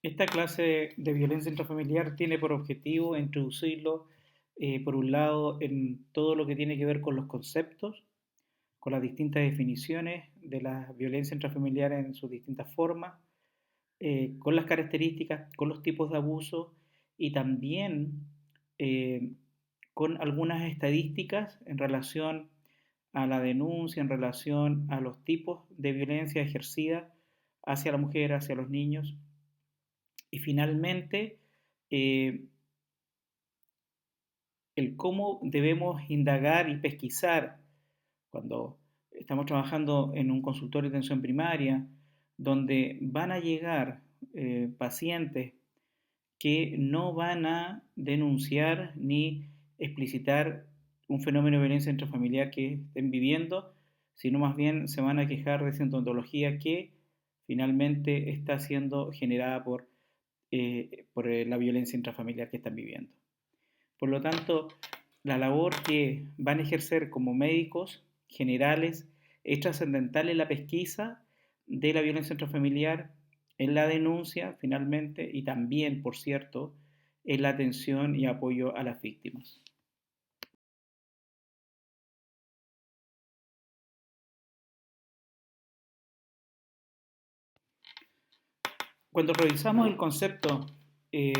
Esta clase de violencia intrafamiliar tiene por objetivo introducirlo, por un lado, en todo lo que tiene que ver con los conceptos, con las distintas definiciones de la violencia intrafamiliar en sus distintas formas, con las características, con los tipos de abuso y también eh, con algunas estadísticas en relación a la denuncia, en relación a los tipos de violencia ejercida hacia la mujer, hacia los niños. Y finalmente, eh, el cómo debemos indagar y pesquisar cuando estamos trabajando en un consultorio de atención primaria, donde van a llegar pacientes que no van a denunciar ni explicitar un fenómeno de violencia intrafamiliar que estén viviendo, sino más bien se van a quejar de sintomatología que finalmente está siendo generada por la violencia intrafamiliar que están viviendo. Por lo tanto, la labor que van a ejercer como médicos generales es trascendental en la pesquisa de la violencia intrafamiliar, en la denuncia finalmente y también, por cierto, en la atención y apoyo a las víctimas. Cuando revisamos el concepto eh,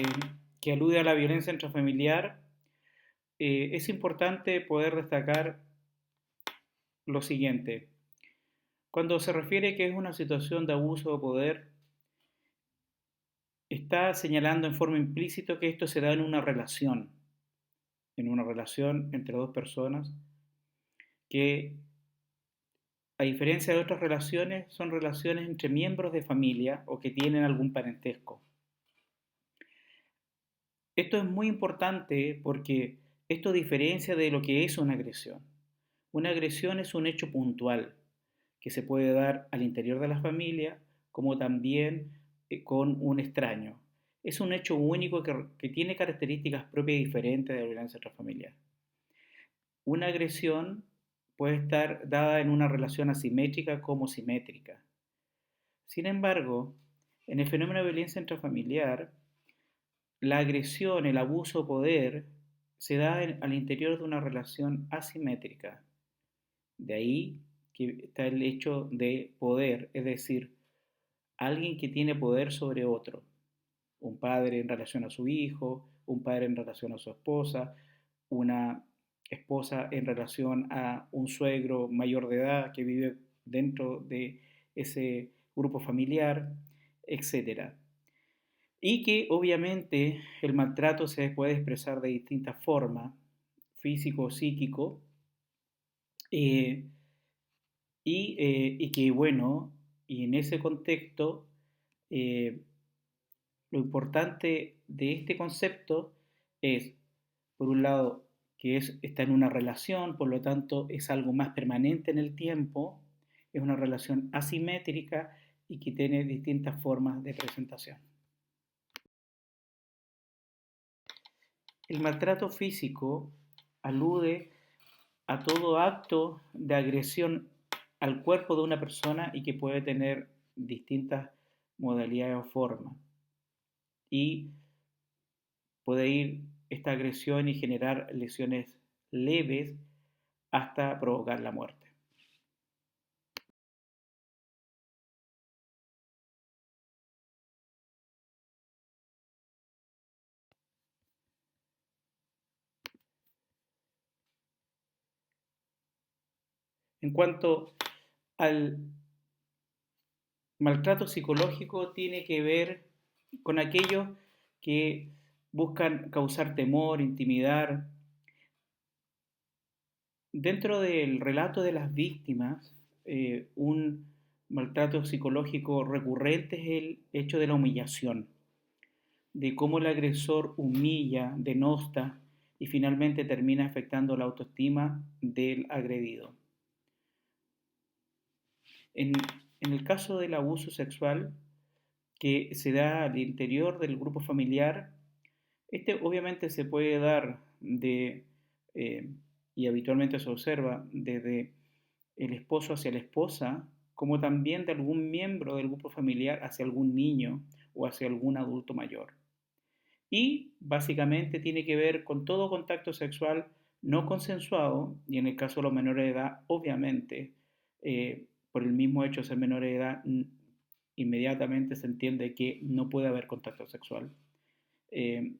que alude a la violencia intrafamiliar, es importante poder destacar lo siguiente. Cuando se refiere que es una situación de abuso de poder, está señalando en forma implícita que esto se da en una relación entre dos personas que, a diferencia de otras relaciones, son relaciones entre miembros de familia o que tienen algún parentesco. Esto es muy importante porque esto diferencia de lo que es una agresión. Una agresión es un hecho puntual que se puede dar al interior de la familia como también con un extraño. Es un hecho único que tiene características propias y diferentes de la violencia intrafamiliar. Una agresión puede estar dada en una relación asimétrica como simétrica. Sin embargo, en el fenómeno de violencia intrafamiliar, la agresión, el abuso de poder, se da al interior de una relación asimétrica. De ahí que está el hecho de poder, es decir, alguien que tiene poder sobre otro. Un padre en relación a su hijo, un padre en relación a su esposa, una esposa en relación a un suegro mayor de edad que vive dentro de ese grupo familiar, etcétera. Y que obviamente el maltrato se puede expresar de distintas formas, físico, psíquico, eh, y que bueno, y en ese contexto, eh, lo importante de este concepto es, por un lado, que está en una relación, por lo tanto es algo más permanente en el tiempo, es una relación asimétrica y que tiene distintas formas de presentación. El maltrato físico alude a todo acto de agresión al cuerpo de una persona y que puede tener distintas modalidades o formas. Y puede ir esta agresión y generar lesiones leves hasta provocar la muerte. En cuanto al maltrato psicológico, tiene que ver con aquellos que buscan causar temor, intimidar. Dentro del relato de las víctimas, un maltrato psicológico recurrente es el hecho de la humillación, de cómo el agresor humilla, denosta y finalmente termina afectando la autoestima del agredido. En, en el caso del abuso sexual que se da al interior del grupo familiar, este obviamente se puede dar eh, y habitualmente se observa desde el esposo hacia la esposa, como también de algún miembro del grupo familiar hacia algún niño o hacia algún adulto mayor. Y básicamente tiene que ver con todo contacto sexual no consensuado, y en el caso de los menores de edad, obviamente, por el mismo hecho de ser menores de edad, inmediatamente se entiende que no puede haber contacto sexual. Eh,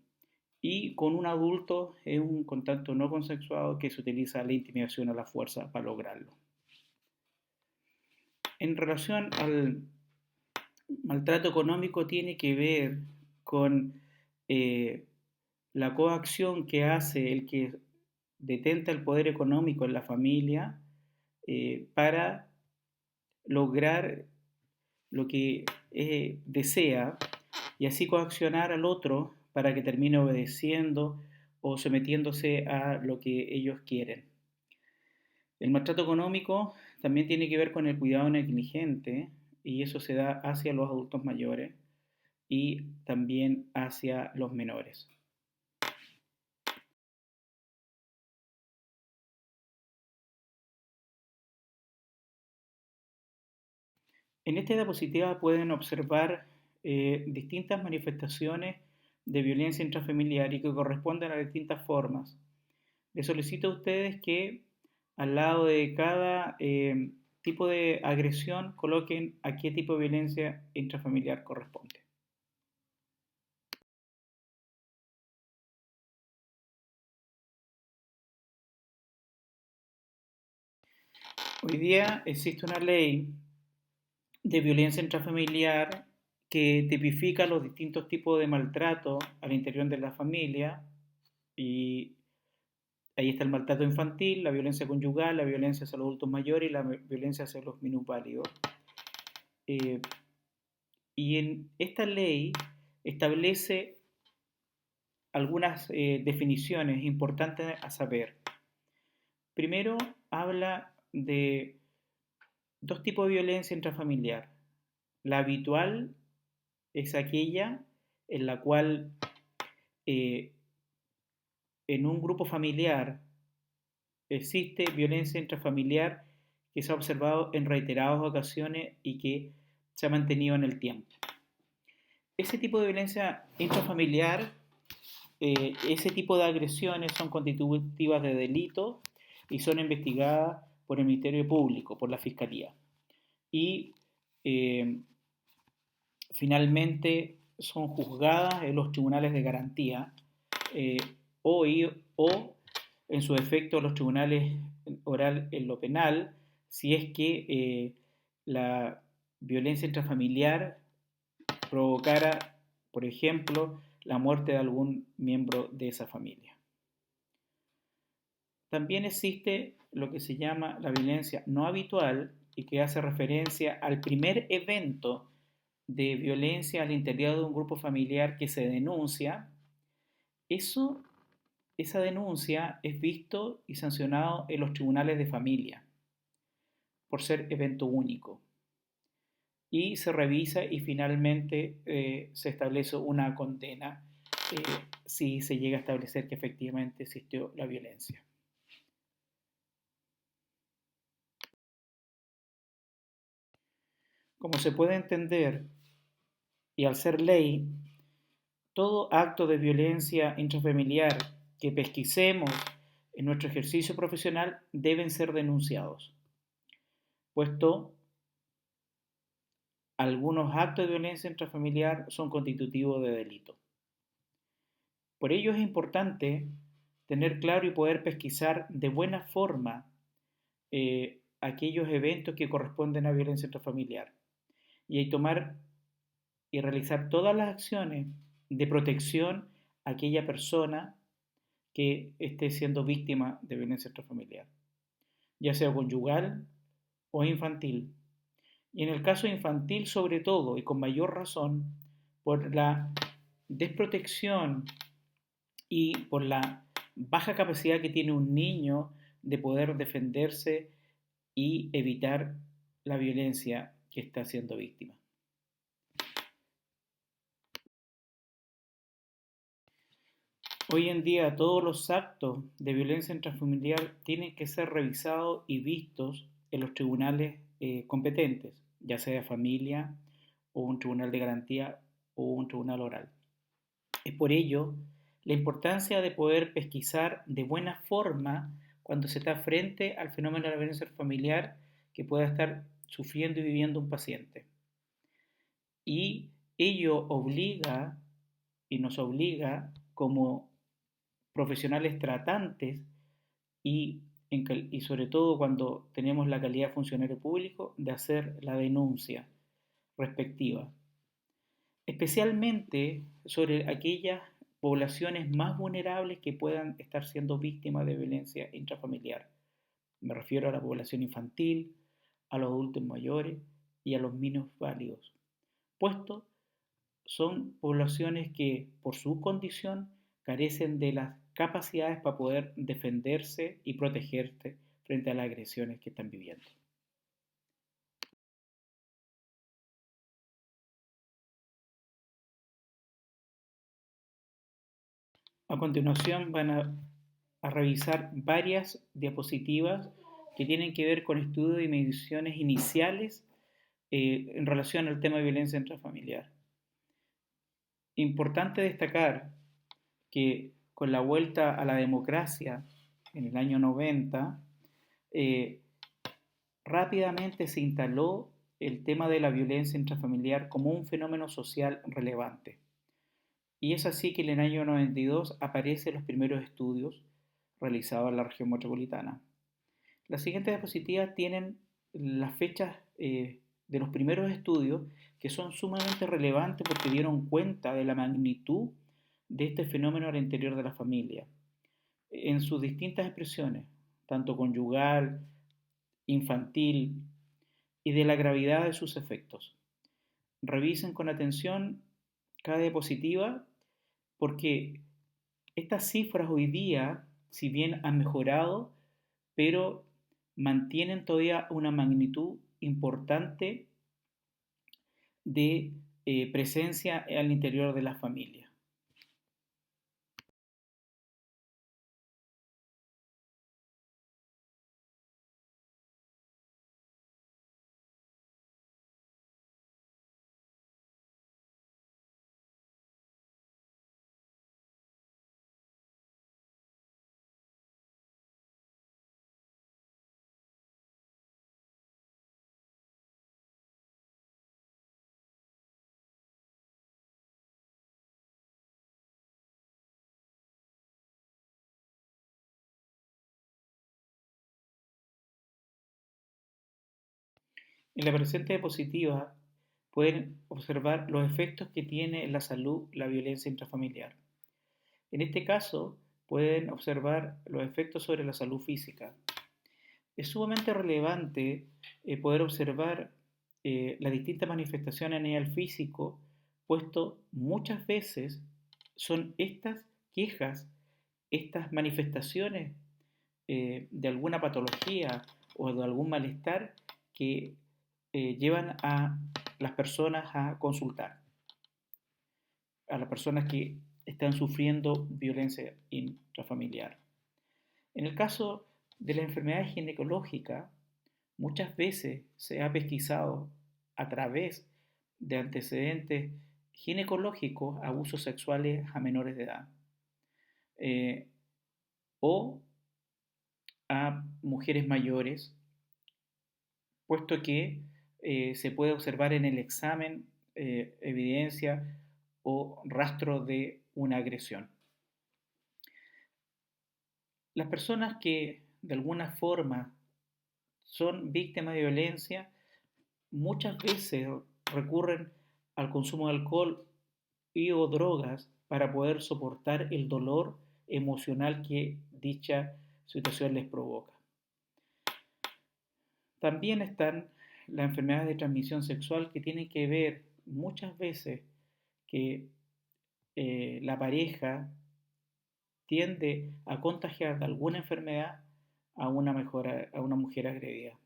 y con un adulto es un contacto no consensuado que se utiliza la intimidación a la fuerza para lograrlo. En relación al maltrato económico tiene que ver con eh, la coacción que hace el que detenta el poder económico en la familia para lograr lo que desea y así coaccionar al otro para que termine obedeciendo o sometiéndose a lo que ellos quieren. El maltrato económico también tiene que ver con el cuidado negligente y eso se da hacia los adultos mayores y también hacia los menores. En esta diapositiva pueden observar distintas manifestaciones de violencia intrafamiliar y que corresponden a distintas formas. Les solicito a ustedes que al lado de cada tipo de agresión coloquen a qué tipo de violencia intrafamiliar corresponde. Hoy día existe una ley de violencia intrafamiliar que tipifica los distintos tipos de maltrato al interior de la familia y ahí está el maltrato infantil, la violencia conyugal, la violencia hacia los adultos mayores y la violencia hacia los minusválidos. Eh, y en esta ley establece algunas definiciones importantes a saber. Primero, habla de dos tipos de violencia intrafamiliar. La habitual es aquella en la cual eh, en un grupo familiar existe violencia intrafamiliar que se ha observado en reiteradas ocasiones y que se ha mantenido en el tiempo. Ese tipo de violencia intrafamiliar, ese tipo de agresiones son constitutivas de delito y son investigadas por el Ministerio Público, por la Fiscalía. Y eh, finalmente son juzgadas en los tribunales de garantía eh, o, o en su efecto los tribunales oral en lo penal si es que la violencia intrafamiliar provocara, por ejemplo, la muerte de algún miembro de esa familia. También existe lo que se llama la violencia no habitual y que hace referencia al primer evento de violencia al interior de un grupo familiar que se denuncia. Esa denuncia es visto y sancionado en los tribunales de familia por ser evento único y se revisa y finalmente se establece una condena si se llega a establecer que efectivamente existió la violencia. Como se puede entender, y al ser ley, todo acto de violencia intrafamiliar que pesquisemos en nuestro ejercicio profesional deben ser denunciados, puesto algunos actos de violencia intrafamiliar son constitutivos de delito. Por ello es importante tener claro y poder pesquisar de buena forma aquellos eventos que corresponden a violencia intrafamiliar y tomar y realizar todas las acciones de protección a aquella persona que esté siendo víctima de violencia intrafamiliar, ya sea conyugal o infantil. Y en el caso infantil, sobre todo, y con mayor razón, por la desprotección y por la baja capacidad que tiene un niño de poder defenderse y evitar la violencia que está siendo víctima. Hoy en día todos los actos de violencia intrafamiliar tienen que ser revisados y vistos en los tribunales competentes, ya sea de familia o un tribunal de garantía o un tribunal oral. Es por ello la importancia de poder pesquisar de buena forma cuando se está frente al fenómeno de la violencia familiar que pueda estar sufriendo y viviendo un paciente. Y ello obliga y nos obliga como profesionales tratantes y, y sobre todo cuando tenemos la calidad de funcionario público, de hacer la denuncia respectiva, especialmente sobre aquellas poblaciones más vulnerables que puedan estar siendo víctimas de violencia intrafamiliar. Me refiero a la población infantil, a los adultos mayores y a los minusválidos, puesto son poblaciones que por su condición carecen de las capacidades para poder defenderse y protegerse frente a las agresiones que están viviendo. A continuación van a revisar varias diapositivas que tienen que ver con estudios y mediciones iniciales en relación al tema de violencia intrafamiliar. Importante destacar que con la vuelta a la democracia en el año 90, eh, rápidamente se instaló el tema de la violencia intrafamiliar como un fenómeno social relevante. Y es así que en el año 92 aparecen los primeros estudios realizados en la región metropolitana. Las siguientes diapositivas tienen las fechas de los primeros estudios que son sumamente relevantes porque dieron cuenta de la magnitud de este fenómeno al interior de la familia, en sus distintas expresiones, tanto conyugal, infantil y de la gravedad de sus efectos. Revisen con atención cada diapositiva porque estas cifras hoy día, si bien han mejorado, pero mantienen todavía una magnitud importante de presencia al interior de la familia. En la presente diapositiva pueden observar los efectos que tiene en la salud la violencia intrafamiliar. En este caso, pueden observar los efectos sobre la salud física. Es sumamente relevante poder observar las distintas manifestaciones a nivel físico, puesto muchas veces son estas quejas, estas manifestaciones de alguna patología o de algún malestar que llevan a las personas a consultar, a las personas que están sufriendo violencia intrafamiliar. En el caso de la enfermedad ginecológica, muchas veces se ha pesquisado a través de antecedentes ginecológicos abusos sexuales a menores de edad o a mujeres mayores, puesto que se puede observar en el examen evidencia o rastro de una agresión. Las personas que de alguna forma son víctimas de violencia muchas veces recurren al consumo de alcohol y o drogas para poder soportar el dolor emocional que dicha situación les provoca. También están las enfermedades de transmisión sexual que tienen que ver muchas veces que la pareja tiende a contagiar de alguna enfermedad a a una mujer agredida.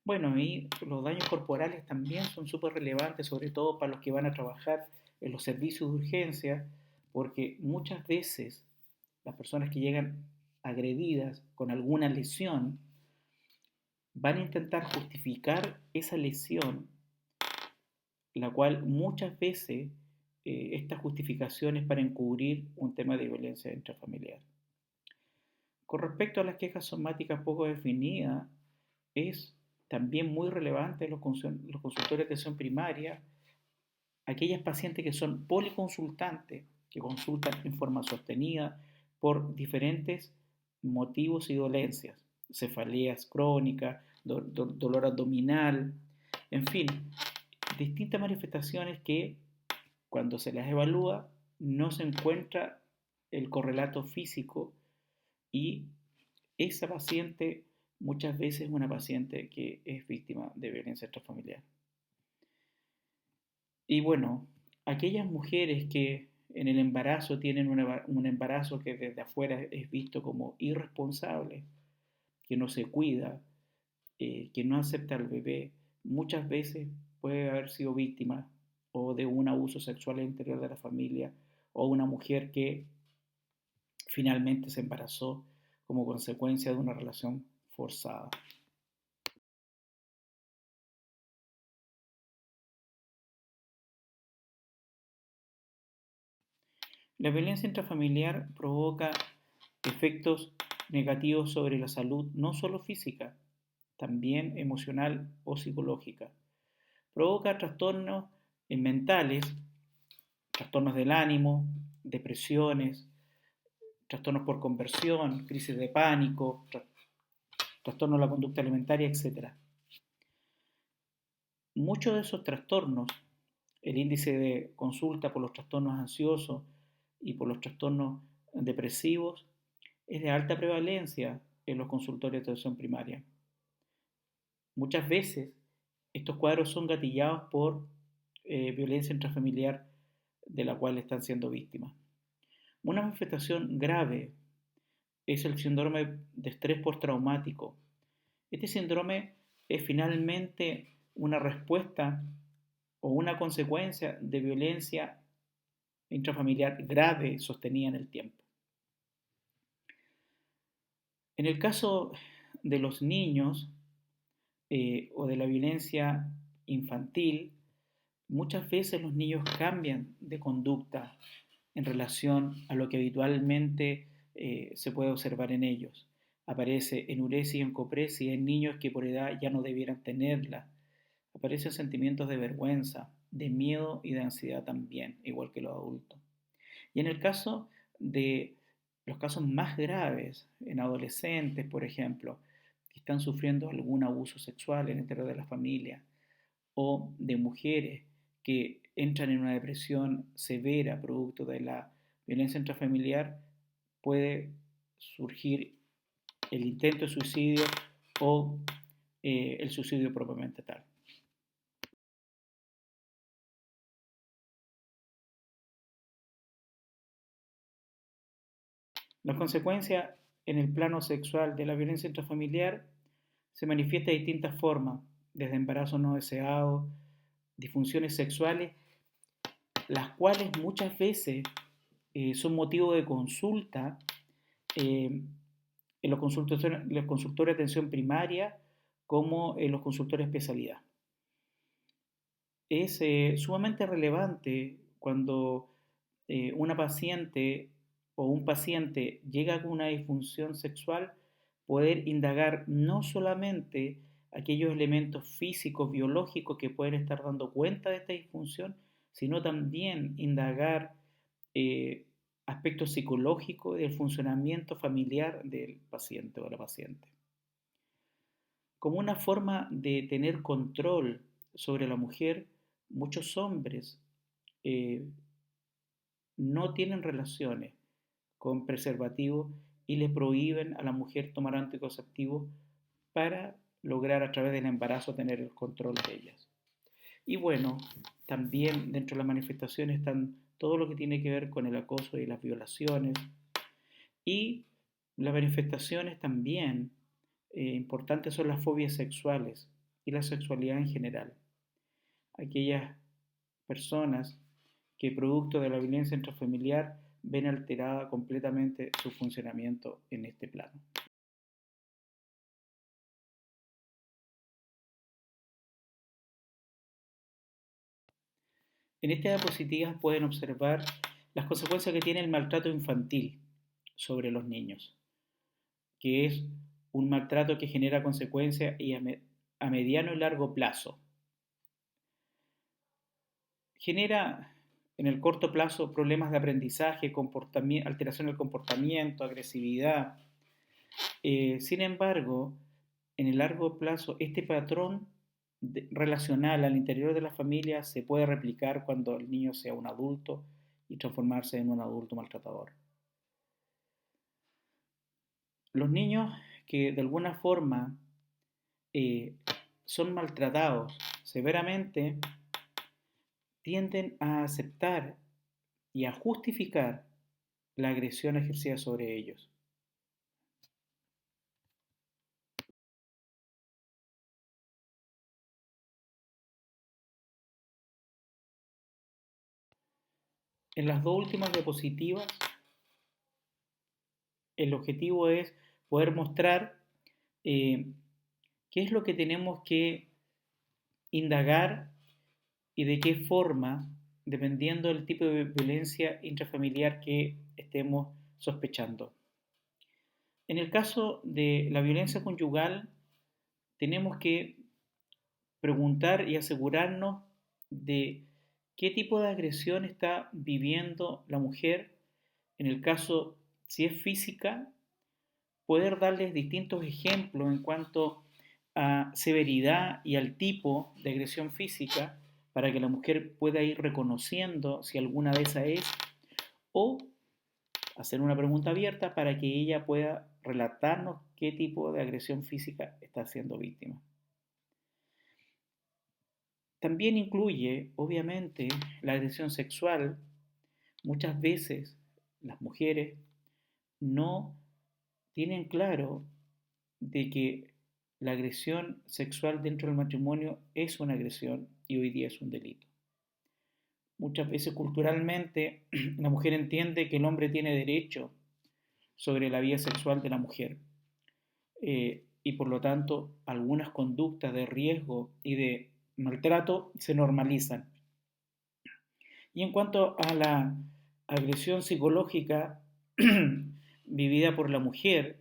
Bueno, y los daños corporales también son súper relevantes, sobre todo para los que van a trabajar en los servicios de urgencia, porque muchas veces las personas que llegan agredidas con alguna lesión van a intentar justificar esa lesión la cual muchas veces esta justificación es para encubrir un tema de violencia intrafamiliar. Con respecto a las quejas somáticas poco definidas, es también muy relevante los consultores de atención primaria, aquellas pacientes que son policonsultantes, que consultan en forma sostenida por diferentes motivos y dolencias, cefaleas crónicas, dolor abdominal, en fin, distintas manifestaciones que cuando se las evalúa no se encuentra el correlato físico y esa paciente muchas veces es una paciente que es víctima de violencia intrafamiliar. Y bueno, aquellas mujeres que en el embarazo tienen un embarazo que desde afuera es visto como irresponsable, que no se cuida, que no acepta al bebé, muchas veces puede haber sido víctima o de un abuso sexual al interior de la familia o una mujer que finalmente se embarazó como consecuencia de una relación forzada. La violencia intrafamiliar provoca efectos negativos sobre la salud, no solo física, también emocional o psicológica. Provoca trastornos mentales, trastornos del ánimo, depresiones, trastornos por conversión, crisis de pánico, trastornos de la conducta alimentaria, etc. Muchos de esos trastornos, el índice de consulta por los trastornos ansiosos y por los trastornos depresivos, es de alta prevalencia en los consultorios de atención primaria. Muchas veces estos cuadros son gatillados por violencia intrafamiliar de la cual están siendo víctimas. Una manifestación grave es el síndrome de estrés postraumático. Este síndrome es finalmente una respuesta o una consecuencia de violencia intrafamiliar grave sostenida en el tiempo. En el caso de los niños o de la violencia infantil, muchas veces los niños cambian de conducta en relación a lo que habitualmente se puede observar en ellos. Aparece enuresis y encopresis en niños que por edad ya no debieran tenerla. Aparecen sentimientos de vergüenza, de miedo y de ansiedad también, igual que los adultos. Y en el caso de los casos más graves, en adolescentes, por ejemplo, que están sufriendo algún abuso sexual en el interior de la familia, o de mujeres que entran en una depresión severa producto de la violencia intrafamiliar, puede surgir el intento de suicidio o el suicidio propiamente tal. Las consecuencias en el plano sexual de la violencia intrafamiliar se manifiesta de distintas formas, desde embarazos no deseados, disfunciones sexuales, las cuales muchas veces son motivo de consulta eh, en los consultores de atención primaria como en los consultores de especialidad. Es sumamente relevante cuando una paciente o un paciente llega con una disfunción sexual, poder indagar no solamente aquellos elementos físicos, biológicos que pueden estar dando cuenta de esta disfunción, sino también indagar eh, aspectos psicológicos del funcionamiento familiar del paciente o la paciente. Como una forma de tener control sobre la mujer, muchos hombres eh, no tienen relaciones con preservativo y le prohíben a la mujer tomar anticonceptivos para lograr a través del embarazo tener el control de ellas. Y bueno, también dentro de las manifestaciones están todo lo que tiene que ver con el acoso y las violaciones y las manifestaciones también importantes son las fobias sexuales y la sexualidad en general. Aquellas personas que producto de la violencia intrafamiliar ven alterada completamente su funcionamiento en este plano. En esta diapositiva pueden observar las consecuencias que tiene el maltrato infantil sobre los niños, que es un maltrato que genera consecuencias y a mediano y largo plazo. Genera en el corto plazo problemas de aprendizaje, alteración del comportamiento, agresividad. Sin embargo, en el largo plazo, este patrón relacional al interior de la familia se puede replicar cuando el niño sea un adulto y transformarse en un adulto maltratador. Los niños que de alguna forma son maltratados severamente tienden a aceptar y a justificar la agresión ejercida sobre ellos. En las dos últimas diapositivas, el objetivo es poder mostrar qué es lo que tenemos que indagar y de qué forma, dependiendo del tipo de violencia intrafamiliar que estemos sospechando. En el caso de la violencia conyugal, tenemos que preguntar y asegurarnos de qué tipo de agresión está viviendo la mujer. En el caso, si es física, poder darles distintos ejemplos en cuanto a severidad y al tipo de agresión física para que la mujer pueda ir reconociendo si alguna de esas es, o hacer una pregunta abierta para que ella pueda relatarnos qué tipo de agresión física está siendo víctima. También incluye, obviamente, la agresión sexual. Muchas veces las mujeres no tienen claro de que la agresión sexual dentro del matrimonio es una agresión y hoy día es un delito. Muchas veces culturalmente la mujer entiende que el hombre tiene derecho sobre la vida sexual de la mujer y por lo tanto algunas conductas de riesgo y de maltrato se normalizan. Y en cuanto a la agresión psicológica vivida por la mujer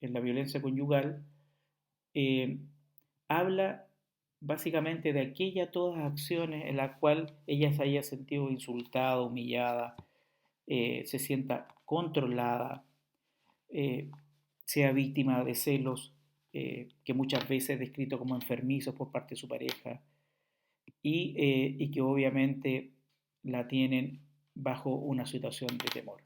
en la violencia conyugal, eh, habla básicamente de aquellas todas acciones en las cuales ella se haya sentido insultada, humillada, se sienta controlada, eh, sea víctima de celos que muchas veces es descrito como enfermizos por parte de su pareja y que obviamente la tienen bajo una situación de temor.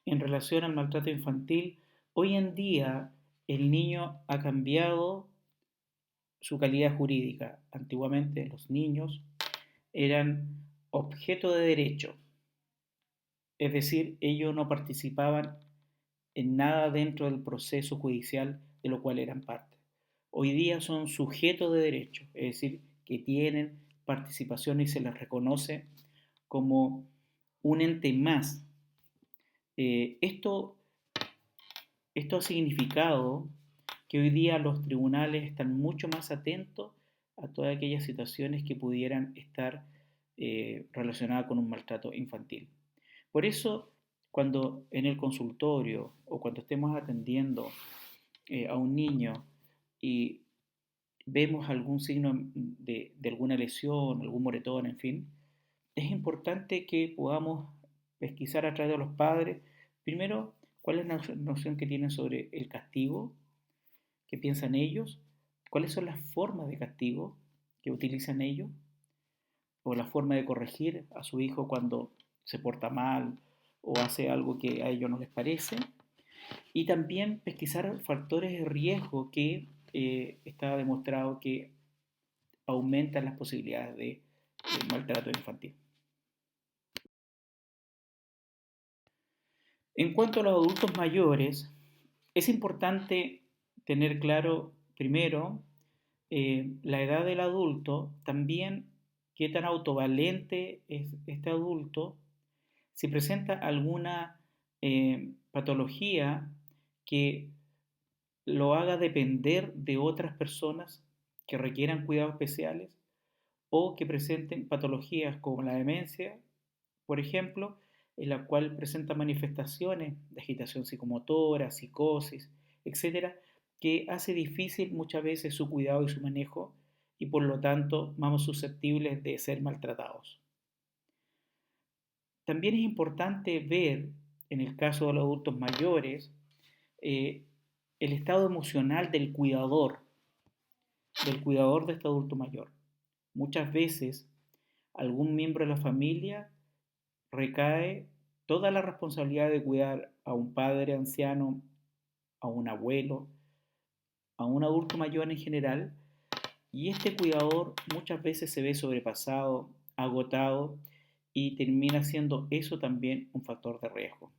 En relación al maltrato infantil, hoy en día el niño ha cambiado su calidad jurídica. Antiguamente los niños eran objeto de derecho, es decir, ellos no participaban en nada dentro del proceso judicial de lo cual eran parte. Hoy día son sujetos de derecho, es decir, que tienen participación y se les reconoce como un ente más. Esto ha significado que hoy día los tribunales están mucho más atentos a todas aquellas situaciones que pudieran estar relacionadas con un maltrato infantil. Por eso, cuando en el consultorio o cuando estemos atendiendo a un niño y vemos algún signo de alguna lesión, algún moretón, en fin, es importante que podamos pesquisar a través de los padres, primero, cuál es la noción que tienen sobre el castigo, qué piensan ellos, cuáles son las formas de castigo que utilizan ellos, o la forma de corregir a su hijo cuando se porta mal o hace algo que a ellos no les parece, y también pesquisar factores de riesgo que está demostrado que aumentan las posibilidades de maltrato infantil. En cuanto a los adultos mayores, es importante tener claro, primero, la edad del adulto, también qué tan autovalente es este adulto, si presenta alguna patología que lo haga depender de otras personas que requieran cuidados especiales o que presenten patologías como la demencia, por ejemplo, en la cual presenta manifestaciones de agitación psicomotora, psicosis, etcétera, que hace difícil muchas veces su cuidado y su manejo y por lo tanto más susceptibles de ser maltratados. También es importante ver, en el caso de los adultos mayores, eh, el estado emocional del cuidador de este adulto mayor. Muchas veces algún miembro de la familia recae toda la responsabilidad de cuidar a un padre anciano, a un abuelo, a un adulto mayor en general, y este cuidador muchas veces se ve sobrepasado, agotado, y termina siendo eso también un factor de riesgo.